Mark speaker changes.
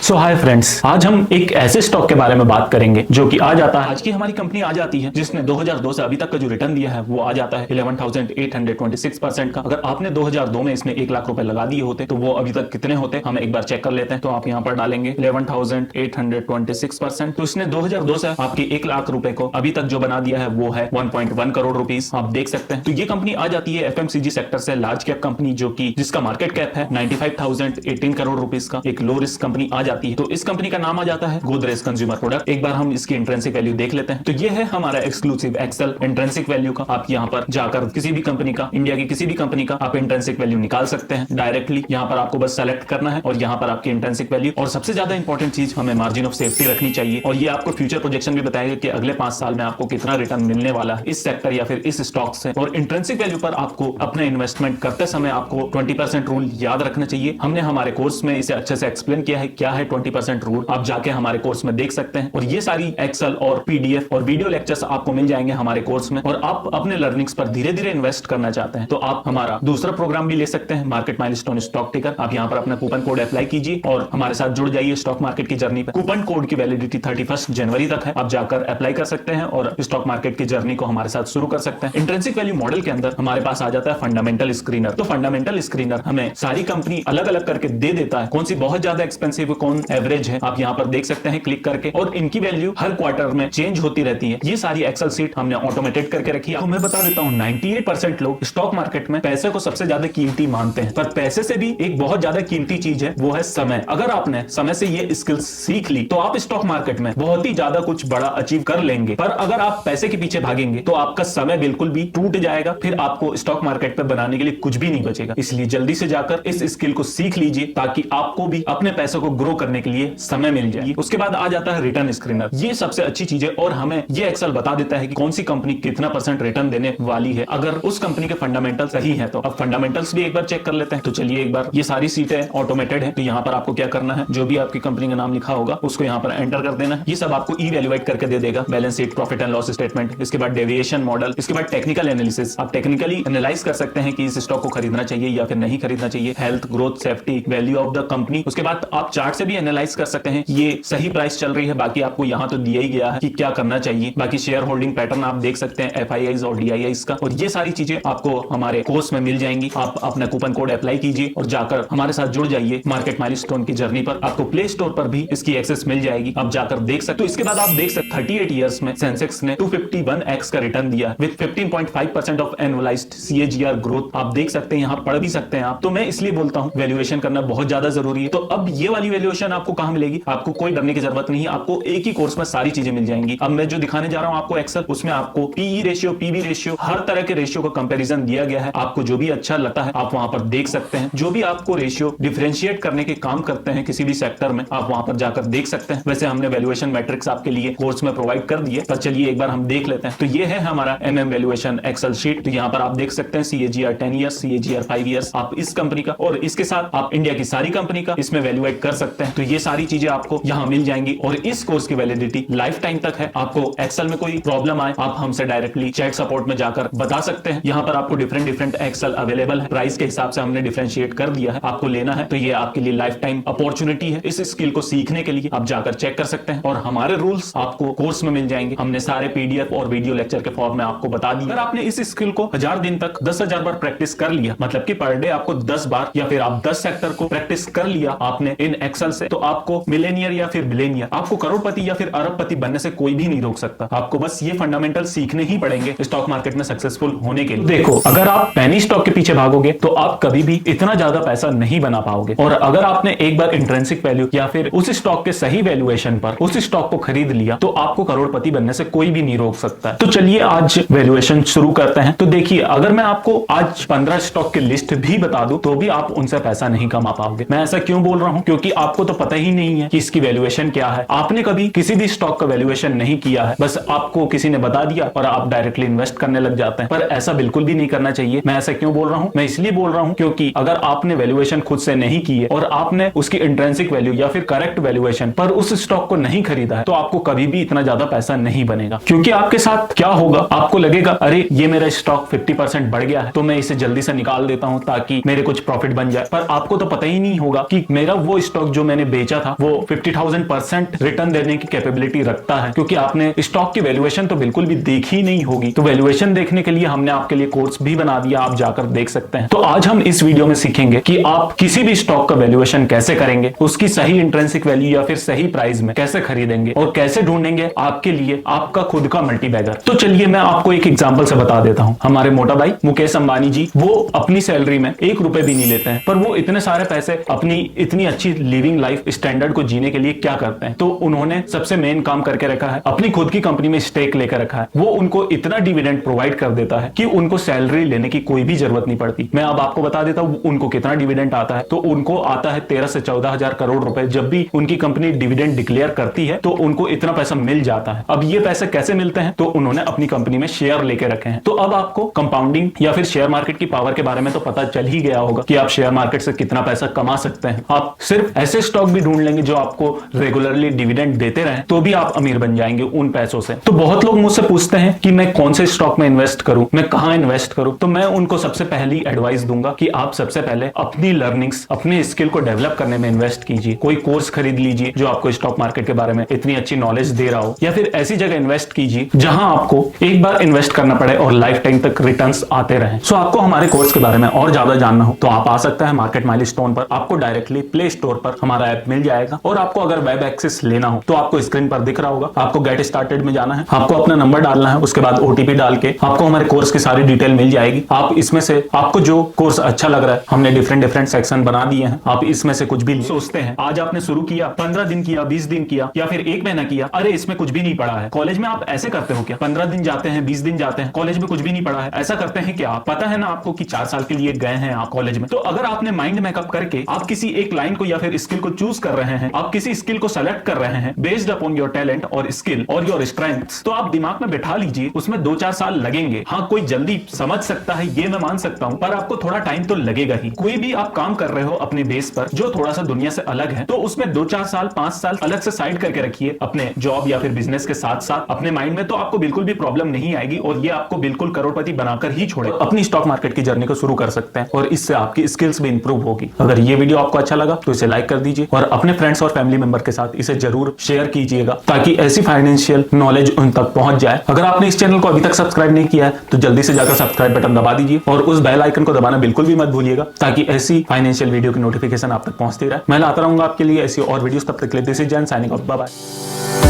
Speaker 1: सो hi friends, आज हम एक ऐसे स्टॉक के बारे में बात करेंगे जो कि आ जाता है, आज की हमारी कंपनी आ जाती है जिसने 2002 से अभी तक का जो रिटर्न दिया है वो आ जाता है 11,826% का। अगर आपने 2002 में इसमें 1 लाख रुपए लगा दिए होते तो वो अभी तक कितने होते हम एक बार चेक कर लेते हैं। तो आप यहाँ पर डालेंगे 11,826%, तो इसने 2002 से आपकी 1 लाख रुपए को अभी तक जो बना दिया है वो है 1.1 करोड़ रुपीस। आप देख सकते हैं। तो ये कंपनी आ जाती है एफएमसीजी सेक्टर से, लार्ज कैप कंपनी जो कि जिसका मार्केट कैप है 95,018 करोड़ रुपीस का, एक लो रिस्क कंपनी आ जाती है। तो इस कंपनी का नाम आ जाता है गोदरेज कंज्यूमर प्रोडक्ट। एक बार हम इसकी इंट्रिंसिक वैल्यू देख लेते हैं। तो ये है हमारा एक्सक्लूसिव एक्सेल इंट्रिंसिक वैल्यू का। आप यहाँ पर जाकर किसी भी कंपनी का, इंडिया की किसी भी कंपनी का आप इंट्रिंसिक वैल्यू निकाल सकते हैं डायरेक्टली। यहाँ पर आपको बस सेलेक्ट करना है और यहाँ पर आपकी इंट्रिंसिक वैल्यू। और सबसे ज्यादा इंपॉर्टेंट चीज, हमें मार्जिन ऑफ सेफ्टी रखनी चाहिए और ये आपको फ्यूचर प्रोजेक्शन भी बताएगा कि अगले 5 साल में आपको कितना रिटर्न मिलने वाला है इस सेक्टर या फिर इस स्टॉक से। और इंट्रिंसिक वैल्यू पर आपको अपने इन्वेस्टमेंट करते समय आपको 20% रूल याद रखना चाहिए। हमने हमारे कोर्स में इसे अच्छे से एक्सप्लेन किया है क्या है 20% रूल। आप जाके हमारे कोर्स में देख सकते हैं और ये सारी एक्सेल और पीडीएफ और वीडियो लेक्चर्स आपको मिल जाएंगे हमारे कोर्स में। और आप अपने लर्निंग्स पर धीरे धीरे इन्वेस्ट करना चाहते हैं तो आप हमारा दूसरा प्रोग्राम भी ले सकते हैं, मार्केट माइलस्टोन स्टॉक टिकर। आप यहाँ पर अपना कूपन कोड अप्लाई कीजिए और हमारे साथ जुड़ जाइए स्टॉक मार्केट की जर्नी पे। कूपन कोड की वैलिडिटी 31 जनवरी तक है। आप जाकर अप्लाई कर सकते हैं और स्टॉक मार्केट की जर्नी को हमारे साथ शुरू कर सकते हैं। इंट्रिंसिक वैल्यू मॉडल के अंदर हमारे पास आ जाता है फंडामेंटल स्क्रीनर। तो फंडामेंटल स्क्रीनर हमें सारी कंपनी अलग अलग करके दे देता है, कौन सी बहुत ज्यादा एक्सपेंसिव है, कौन एवरेज है। आप यहाँ पर देख सकते हैं क्लिक करके, और इनकी वैल्यू हर क्वार्टर में चेंज होती रहती है। ये सारी एक्सेल सीट हमने ऑटोमेटेड करके रखी है। तो मैं बता देता हूँ 98% लोग स्टॉक मार्केट में पैसे को सबसे ज्यादा कीमती मानते हैं, पर पैसे से भी एक बहुत ज्यादा कीमती चीज है, वो है समय। अगर आपने समय से ये स्किल्स सीख ली तो आप स्टॉक मार्केट में बहुत ही ज्यादा कुछ बड़ा अचीव कर लेंगे। पर अगर आप पैसे के पीछे भागेंगे तो आपका समय बिल्कुल भी टूट जाएगा, फिर आपको स्टॉक मार्केट पर बनाने के लिए कुछ भी नहीं बचेगा। इसलिए जल्दी से जाकर इस स्किल को सीख लीजिए ताकि आपको भी अपने पैसों को ग्रो करने के लिए समय मिल जाए। उसके बाद आ जाता है रिटर्न स्क्रीनर। ये सबसे अच्छी चीज है और हमें ये एक्सेल बता देता है कि कौन सी कंपनी कितना % रिटर्न देने वाली है अगर उस कंपनी के फंडामेंटल सही है। तो अब फंडामेंटल्स भी एक बार चेक कर लेते हैं। तो चलिए एक बार, ये सारी सीटें ऑटोमेटेड है। तो यहाँ पर आपको क्या करना है, जो भी आपकी कंपनी का नाम लिखा होगा उसको यहाँ पर एंटर कर देना। ये सब आपको इवैल्यूएट करके दे देगा, balance sheet, profit and loss statement, इसके बाद डेविएशन मॉडल, इसके बाद टेक्निकल एनालिसिस। आप टेक्निकली एनालाइज कर सकते हैं कि इस स्टॉक को खरीदना चाहिए या फिर नहीं खरीदना चाहिए, health, growth, safety, value of the company. उसके बाद आप चार्ट से भी एनालाइज कर सकते हैं ये सही प्राइस चल रही है। बाकी आपको यहाँ तो दिया ही गया है कि क्या करना चाहिए। बाकी शेयर होल्डिंग पैटर्न आप देख सकते हैं, एफआईआईज और डीआईआईज का। और ये सारी चीजें आपको हमारे कोर्स में मिल जाएंगी। आप अपना कूपन कोड अप्लाई कीजिए और जाकर हमारे साथ जुड़ जाइए मार्केट माइलस्टोन की जर्नी पर। आपको प्ले स्टोर पर भी इसकी एक्सेस मिल जाएगी, आप जाकर देख सकते हो। इसके बाद आप देख सकते 38 ईयर्स में सेंसेक्स ने 251x का रिटर्न दिया with 15.5% of annualised CAGR growth. आप देख सकते हैं, यहाँ पढ़ भी सकते हैं आप। तो मैं इसलिए बोलता हूँ वैल्यूएशन करना बहुत ज्यादा जरूरी है। तो अब ये वाली वैल्यूएशन आपको कहां मिलेगी, आपको कोई डरने की जरूरत नहीं है। आपको एक ही कोर्स में सारी चीजें मिल जाएंगी। अब मैं जो दिखाने जा रहा हूं आपको एक्सेल, उसमें आपको पीई रेशियो, पीबी रेशियो, हर तरह के रेशियो का कंपैरिजन दिया गया है। आपको जो भी अच्छा लगता है आप वहां पर देख सकते हैं। जो भी आपको रेशियो डिफरेंशिएट करने के काम करते हैं किसी भी सेक्टर में, आप वहां पर जाकर देख सकते हैं। वैसे हमने वैल्यूएशन मैट्रिक्स आपके लिए कोर्स में प्रोवाइड कर दिए, पर चलिए एक बार हम देख लेते हैं। तो ये है हमारा एमएम वैल्यूएशन एक्सेल शीट। तो यहाँ पर आप देख सकते हैं सीएजीआर 10 ईयर्स, सीएजीआर 5 ईयर्स आप इस कंपनी का, और इसके साथ आप इंडिया की सारी कंपनी का इसमें वैल्यूएट कर सकते हैं। तो ये सारी चीजें आपको यहाँ मिल जाएंगी और इस कोर्स की वैलिडिटी लाइफ टाइम तक है। आपको एक्सेल में कोई प्रॉब्लम आए आप हमसे डायरेक्टली चैट सपोर्ट में जाकर बता सकते हैं। यहाँ पर आपको डिफरेंट एक्सेल अवेलेबल है, प्राइस के हिसाब से हमने डिफरेंशिएट कर दिया है। आपको लेना है तो ये आपके लिए लाइफ टाइम अपॉर्चुनिटी है। इस स्किल को सीखने के लिए आप जाकर चेक कर सकते हैं और हमारे रूल्स आपको कोर्स में मिल जाएंगे। हमने सारे पीडीएफ और वीडियो लेक्चर के फॉर्म में आपको बता दिया। अगर आपने इस स्किल को 1000 दिन तक 10,000 बार प्रैक्टिस कर लिया, मतलब कि पर डे आपको 10 बार या फिर आप 10 सेक्टर को प्रैक्टिस कर लिया आपने इन एक्सेल से, तो आपको मिलेनियर या फिर बिलेनियर, आपको करोड़पति या फिर अरबपति बनने से कोई भी नहीं रोक सकता। आपको बस ये फंडामेंटल सीखने ही पड़ेंगे स्टॉक मार्केट में सक्सेसफुल होने के लिए। देखो, अगर आप पेनी स्टॉक के पीछे भागोगे तो आप कभी भी इतना ज्यादा पैसा नहीं बना पाओगे। और अगर आपने एक बार इंट्रिंसिक वैल्यू या फिर उस स्टॉक के सही वैल्यूएशन पर उस स्टॉक को खरीद लिया तो आपको करोड़पति बनने से कोई भी नहीं रोक सकता। तो चलिए आज वैल्यूएशन शुरू करते हैं। तो देखिए, अगर मैं आपको आज 15 स्टॉक की लिस्ट भी बता दूं तो भी आप उनसे पैसा नहीं कमा पाओगे। मैं ऐसा क्यों बोल रहा हूं, क्योंकि आपको तो पता ही नहीं है कि इसकी वैल्यूएशन क्या है। आपने कभी किसी भी स्टॉक का वैल्यूएशन नहीं किया है, बस आपको किसी ने बता दिया और आप डायरेक्टली इन्वेस्ट करने लग जाते हैं। पर ऐसा बिल्कुल भी नहीं करना चाहिए। मैं ऐसा क्यों बोल रहा हूं, मैं इसलिए बोल रहा हूं क्योंकि अगर आपने वैल्यूएशन खुद से नहीं की है और आपने उसकी इंट्रिंसिक वैल्यू या फिर करेक्ट वैल्यूएशन पर उस स्टॉक को नहीं खरीदा है तो आपको कभी भी इतना ज्यादा पैसा नहीं बनेगा। क्योंकि आपके साथ क्या होगा, आपको लगेगा अरे ये मेरा स्टॉक 50% बढ़ गया है तो मैं इसे जल्दी से निकाल देता हूं ताकि मेरे कुछ प्रॉफिट बन जाए। पर आपको तो पता ही नहीं होगा कि मेरा वो स्टॉक जो मैंने बेचा था वो 50,000% रिटर्न देने की कैपेबिलिटी रखता है, क्योंकि आपने स्टॉक की वैल्यूएशन तो बिल्कुल भी देखी नहीं होगी। तो वैल्यूएशन देखने के लिए हमने आपके लिए कोर्स भी बना दिया, आप जाकर देख सकते हैं। तो आज हम इस वीडियो में सीखेंगे कि आप किसी भी स्टॉक का वैल्यूएशन कैसे करेंगे, उसकी सही इंट्रिंसिक वैल्यू या फिर सही प्राइस में कैसे खरीदेंगे और कैसे ढूंढेंगे आपके लिए आपका खुद का मल्टीबैगर। तो चलिए मैं आपको एक एग्जांपल से बता देता हूं। हमारे मोटा भाई मुकेश अंबानी जी, वो अपनी सैलरी में 1 रुपए भी नहीं लेते हैं, पर वो इतने सारे पैसे अपनी इतनी अच्छी लिविंग लाइफ स्टैंडर्ड को जीने के लिए क्या करते हैं। तो उन्होंने सबसे मेन काम करके रखा है, अपनी खुद की कंपनी में स्टेक लेकर रखा है। वो उनको इतना डिविडेंड प्रोवाइड कर देता है कि उनको सैलरी लेने की कोई भी जरूरत नहीं पड़ती। मैं अब आपको बता देता हूं उनको कितना डिविडेंड आता है। तो उनको आता है 13 से 14 हजार करोड़ रुपए। जब भी उनकी कंपनी डिविडेंड डिक्लेयर करती है तो उनको इतना पैसा मिल जाता है। अब ये पैसे कैसे मिलते हैं, तो उन्होंने अपनी कंपनी में शेयर लेके रखे हैं। तो अब आपको कंपाउंडिंग या फिर शेयर मार्केट की पावर के बारे में तो पता चल ही गया होगा कि आप शेयर मार्केट से कितना पैसा कमा सकते हैं। आप सिर्फ ऐसे स्टॉक भी ढूंढ लेंगे जो आपको रेगुलरली डिविडेंड देते रहे, तो भी आप अमीर बन जाएंगे उन पैसों से। तो बहुत लोग मुझसे पूछते हैं कि मैं कौन से स्टॉक में इन्वेस्ट करूं, मैं कहां इन्वेस्ट करूं। तो मैं उनको सबसे पहली एडवाइस दूंगा कि आप सबसे पहले अपनी लर्निंग्स, अपने स्किल को डेवलप करने में इन्वेस्ट कीजिए। कोई कोर्स खरीद लीजिए जो आपको स्टॉक मार्केट के बारे में इतनी अच्छी नॉलेज दे रहा हो, या फिर ऐसी जगह इन्वेस्ट कीजिए जहां आपको एक बार इन्वेस्ट करना पड़े और लाइफ टाइम तक रिटर्न्स आते रहे। सो आपको हमारे कोर्स के बारे में और ज्यादा जानना हो तो आप आ सकते हैं मार्केट माइलस्टोन पर। आपको डायरेक्टली प्ले स्टोर पर हमारा ऐप मिल जाएगा, और आपको अगर वेब एक्सेस लेना हो तो आपको स्क्रीन पर दिख रहा होगा। आपको गेट स्टार्टेड में जाना है, आपको अपना नंबर डालना है, उसके बाद ओटीपी डाल के आपको हमारे कोर्स की सारी डिटेल मिल जाएगी। आप इसमें से आपको जो कोर्स अच्छा लग रहा है, हमने डिफरेंट सेक्शन बना दिए हैं, आप इसमें से कुछ भी सोचते हैं। आज आपने शुरू किया, 15 दिन किया, 20 दिन किया, या फिर 1 महीना किया, अरे इसमें कुछ भी नहीं पढ़ा है। कॉलेज में आप ऐसे करते हो क्या? 15 दिन जाते हैं, 20 दिन जाते हैं, कॉलेज में कुछ भी नहीं पढ़ा है, ऐसा करते हैं क्या? पता है ना आपको कि 4 साल के लिए गए हैं आप कॉलेज में। तो अगर आपने माइंड मेकअप करके आप किसी एक लाइन को या फिर स्किल को चूज कर रहे हैं, आप किसी स्किल को सेलेक्ट कर रहे हैं बेस्ड अपॉन योर टैलेंट और स्किल और योर स्ट्रेंथ्स, तो आप दिमाग में बैठा लीजिए उसमें 2-4 साल लगेंगे। हाँ, कोई जल्दी समझ सकता है, ये मैं मान सकता हूं, पर आपको थोड़ा टाइम तो लगेगा ही। कोई भी आप काम कर रहे हो अपने बेस पर जो थोड़ा सा दुनिया से अलग है, तो उसमें 2-4 साल 5 साल अलग से साइड करके रखिए अपने जॉब या फिर बिजनेस के साथ साथ अपने माइंड में, तो आपको बिल्कुल भी प्रॉब्लम नहीं आएगी और ये आपको बिल्कुल करोड़पति बनाकर ही छोड़े। अपनी स्टॉक मार्केट की जर्नी को शुरू कर सकते हैं और इससे आपकी स्किल्स भी इंप्रूव होगी। अगर ये वीडियो आपको अच्छा लगा तो इसे लाइक कर दीजिए और अपने फ्रेंड्स और फैमिली मेंबर के साथ इसे जरूर शेयर कीजिएगा, ताकि ऐसी फाइनेंशियल नॉलेज उन तक पहुंच जाए। अगर आपने इस चैनल को अभी तक सब्सक्राइब नहीं किया है तो जल्दी से जाकर सब्सक्राइब बटन दबा दीजिए और उस बेल आइकन को दबाना बिल्कुल भी मत भूलिएगा, ताकि ऐसी फाइनेंशियल वीडियो की नोटिफिकेशन आप तक पहुंचती रहे। मैं लाता रहूंगा आपके लिए ऐसी और वीडियोस। तब तक के लिए this is Jain signing off, bye bye.